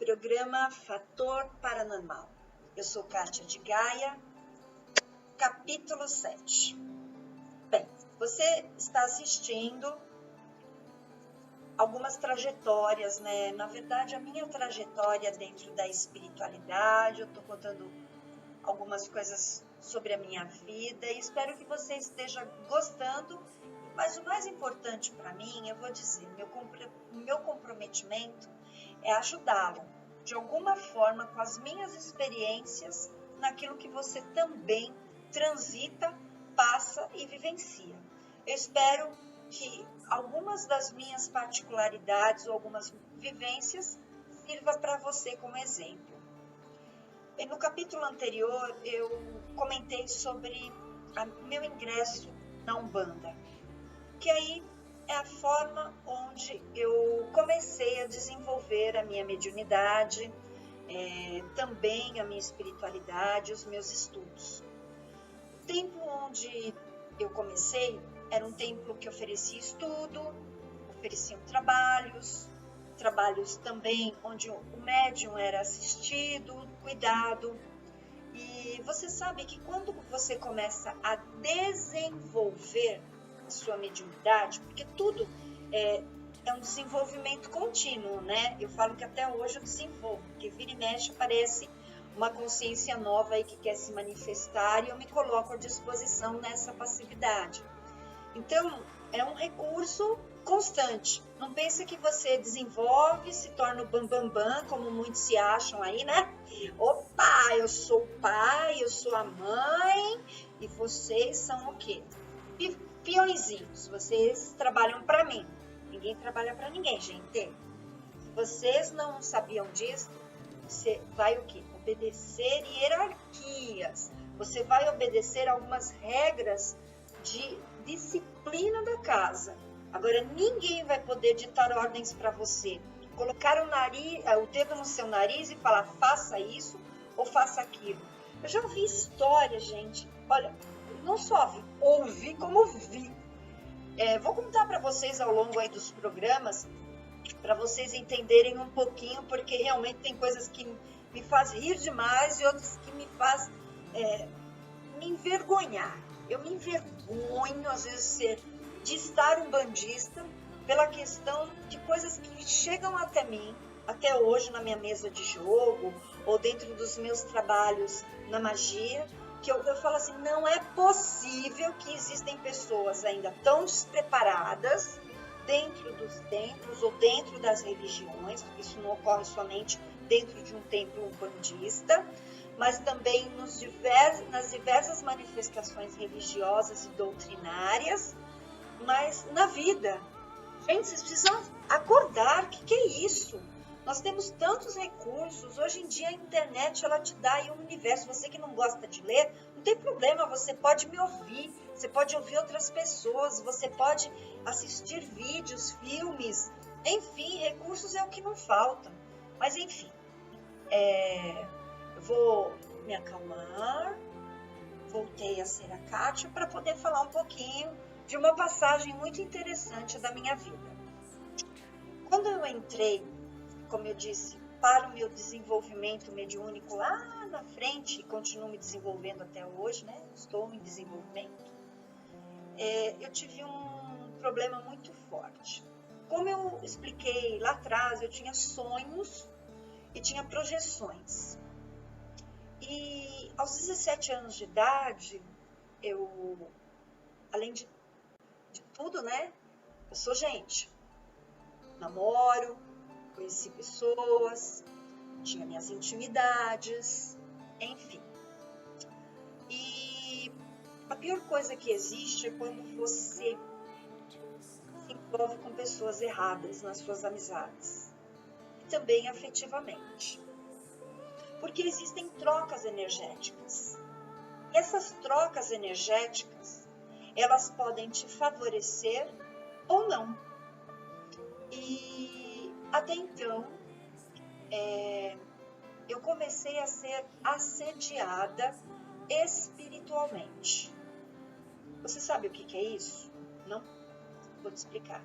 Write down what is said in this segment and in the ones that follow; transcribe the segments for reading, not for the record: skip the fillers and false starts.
Programa Fator Paranormal. Eu sou Kátia de Gaia, capítulo 7. Bem, você está assistindo algumas trajetórias, né? Na verdade, a minha trajetória dentro da espiritualidade, eu estou contando algumas coisas sobre a minha vida e espero que você esteja gostando. Mas o mais importante para mim, eu vou dizer, meu comprometimento é ajudá-lo de alguma forma com as minhas experiências naquilo que você também transita, passa e vivencia. Eu espero que algumas das minhas particularidades ou algumas vivências sirva para você como exemplo. E no capítulo anterior eu comentei sobre meu ingresso na Umbanda, que aí é a forma onde eu comecei a desenvolver a minha mediunidade, também a minha espiritualidade, os meus estudos. O templo onde eu comecei era um templo que oferecia estudo, ofereciam trabalhos também onde o médium era assistido, cuidado. E você sabe que quando você começa a desenvolver a sua mediunidade, porque tudo é um desenvolvimento contínuo, né? Eu falo que até hoje eu desenvolvo, porque vira e mexe aparece uma consciência nova aí que quer se manifestar e eu me coloco à disposição nessa passividade. Então, é um recurso constante. Não pense que você desenvolve, se torna o bambambam, como muitos se acham aí, né? Opa, eu sou o pai, eu sou a mãe e vocês são o quê? Peõezinhos, vocês trabalham para mim. Ninguém trabalha para ninguém, gente. Se vocês não sabiam disso, você vai o quê? Obedecer hierarquias. Você vai obedecer algumas regras de disciplina da casa. Agora, ninguém vai poder ditar ordens para você. Colocar o dedo no seu nariz e falar, faça isso ou faça aquilo. Eu já ouvi história, gente. Olha, não só ouvi, como vi. Vou contar para vocês ao longo aí dos programas, para vocês entenderem um pouquinho, porque realmente tem coisas que me fazem rir demais e outras que me fazem me envergonhar. Eu me envergonho, às vezes, de estar umbandista pela questão de coisas que chegam até mim, até hoje na minha mesa de jogo, ou dentro dos meus trabalhos na magia, que eu falo assim, não é possível que existem pessoas ainda tão despreparadas dentro dos templos ou dentro das religiões, porque isso não ocorre somente dentro de um templo umbandista, mas também nas diversas manifestações religiosas e doutrinárias, mas na vida. Gente, vocês precisam acordar, que é isso? Nós temos tantos recursos, hoje em dia a internet ela te dá aí um universo, você que não gosta de ler, não tem problema, você pode me ouvir, você pode ouvir outras pessoas, você pode assistir vídeos, filmes, enfim, recursos é o que não falta. Mas enfim, eu vou me acalmar, voltei a ser a Kátia para poder falar um pouquinho de uma passagem muito interessante da minha vida. Quando eu entrei, como eu disse, para o meu desenvolvimento mediúnico lá na frente, e continuo me desenvolvendo até hoje, né? Estou em desenvolvimento. Eu tive um problema muito forte. Como eu expliquei lá atrás, eu tinha sonhos e tinha projeções. E aos 17 anos de idade, eu, além de tudo, né? Eu sou gente. Namoro, conheci pessoas, tinha minhas intimidades, enfim. E a pior coisa que existe é quando você se envolve com pessoas erradas nas suas amizades. E também afetivamente. Porque existem trocas energéticas. E essas trocas energéticas, elas podem te favorecer ou não. E até então, eu comecei a ser assediada espiritualmente. Você sabe o que é isso? Não? Vou te explicar.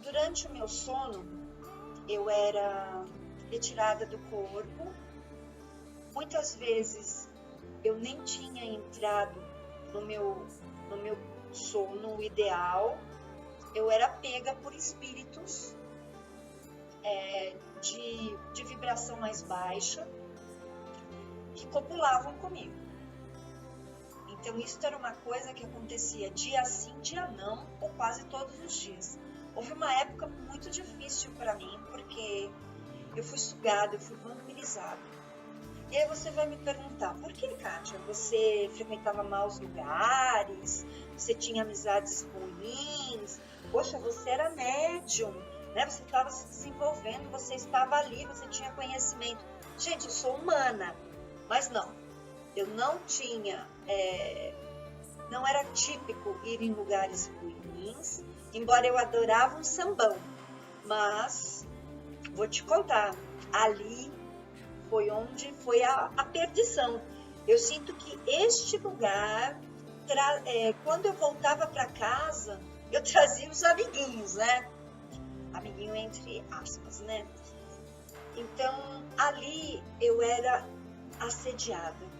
Durante o meu sono, eu era retirada do corpo. Muitas vezes eu nem tinha entrado no meu sono ideal. Eu era pega por espíritos de vibração mais baixa que copulavam comigo. Então isso era uma coisa que acontecia dia sim, dia não, ou quase todos os dias. Houve uma época muito difícil para mim, porque eu fui sugada, eu fui vampirizada. E aí você vai me perguntar, por que, Kátia? Você frequentava maus lugares? Você tinha amizades ruins? Poxa, você era médium, né? Você estava se desenvolvendo, você estava ali, você tinha conhecimento. Gente, eu sou humana, mas não. Eu não tinha, não era típico ir em lugares ruins, embora eu adorava um sambão. Mas, vou te contar, ali foi onde foi a perdição. Eu sinto que este lugar, quando eu voltava para casa, eu trazia os amiguinhos, né? Amiguinho entre aspas, né? Então, ali eu era assediada.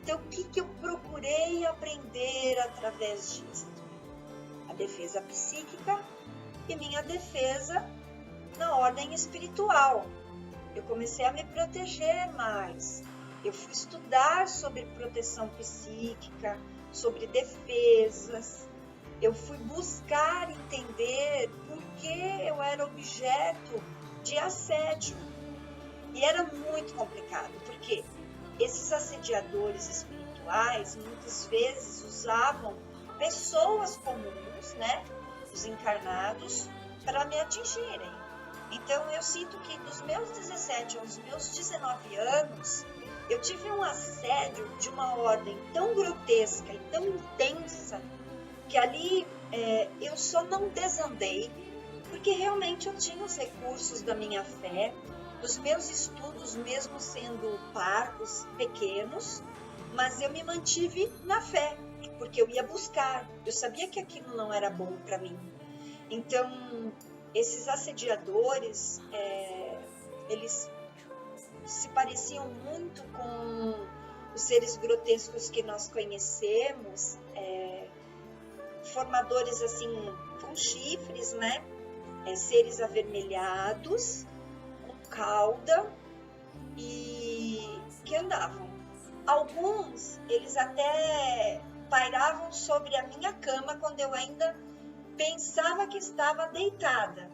Então, o que eu procurei aprender através disso? A defesa psíquica e minha defesa na ordem espiritual. Eu comecei a me proteger mais. Eu fui estudar sobre proteção psíquica, sobre defesas. Eu fui buscar entender por que eu era objeto de assédio. E era muito complicado, porque esses assediadores espirituais muitas vezes usavam pessoas comuns, né, os encarnados, para me atingirem. Então eu sinto que dos meus 17 aos meus 19 anos, eu tive um assédio de uma ordem tão grotesca e tão intensa, que ali eu só não desandei, porque realmente eu tinha os recursos da minha fé, dos meus estudos, mesmo sendo parcos, pequenos, mas eu me mantive na fé, porque eu ia buscar. Eu sabia que aquilo não era bom para mim. Então, esses assediadores, eles se pareciam muito com os seres grotescos que nós conhecemos, formadores assim, com chifres, né? Seres avermelhados, cauda e que andavam. Alguns, eles até pairavam sobre a minha cama quando eu ainda pensava que estava deitada,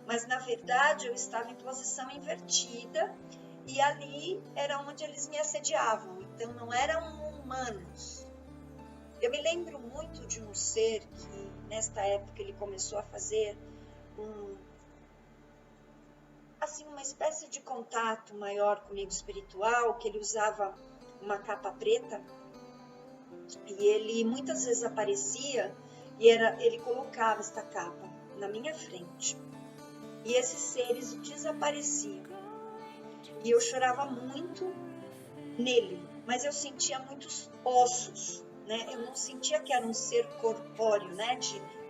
mas na verdade eu estava em posição invertida e ali era onde eles me assediavam, então não eram humanos. Eu me lembro muito de um ser que nesta época ele começou a fazer uma espécie de contato maior comigo espiritual, que ele usava uma capa preta e ele muitas vezes aparecia e ele colocava esta capa na minha frente e esses seres desapareciam e eu chorava muito nele, mas eu sentia muitos ossos, né? Eu não sentia que era um ser corpóreo, né?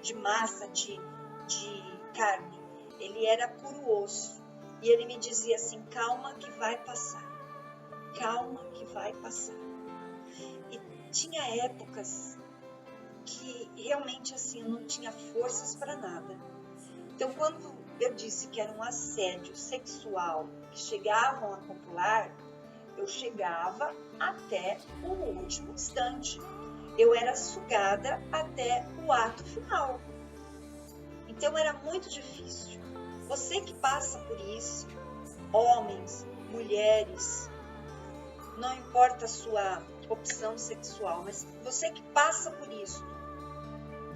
de massa, de carne, ele era puro osso. E ele me dizia assim, calma que vai passar, calma que vai passar. E tinha épocas que realmente assim, eu não tinha forças para nada. Então quando eu disse que era um assédio sexual, que chegavam a copular, eu chegava até o último instante. Eu era sugada até o ato final. Então era muito difícil. Você que passa por isso, homens, mulheres, não importa a sua opção sexual, mas você que passa por isso,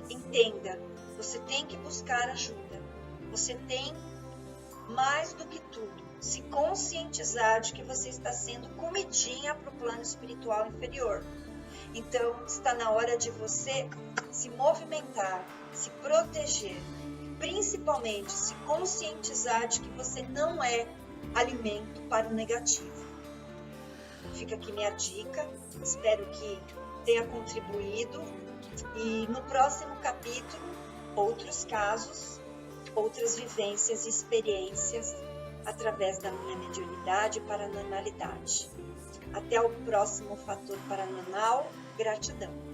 entenda, você tem que buscar ajuda. Você tem, mais do que tudo, se conscientizar de que você está sendo comidinha para o plano espiritual inferior. Então, está na hora de você se movimentar, se proteger. principalmente se conscientizar de que você não é alimento para o negativo. Fica aqui minha dica, espero que tenha contribuído e no próximo capítulo, outros casos, outras vivências e experiências através da minha mediunidade e paranormalidade. Até o próximo Fator Paranormal. Gratidão.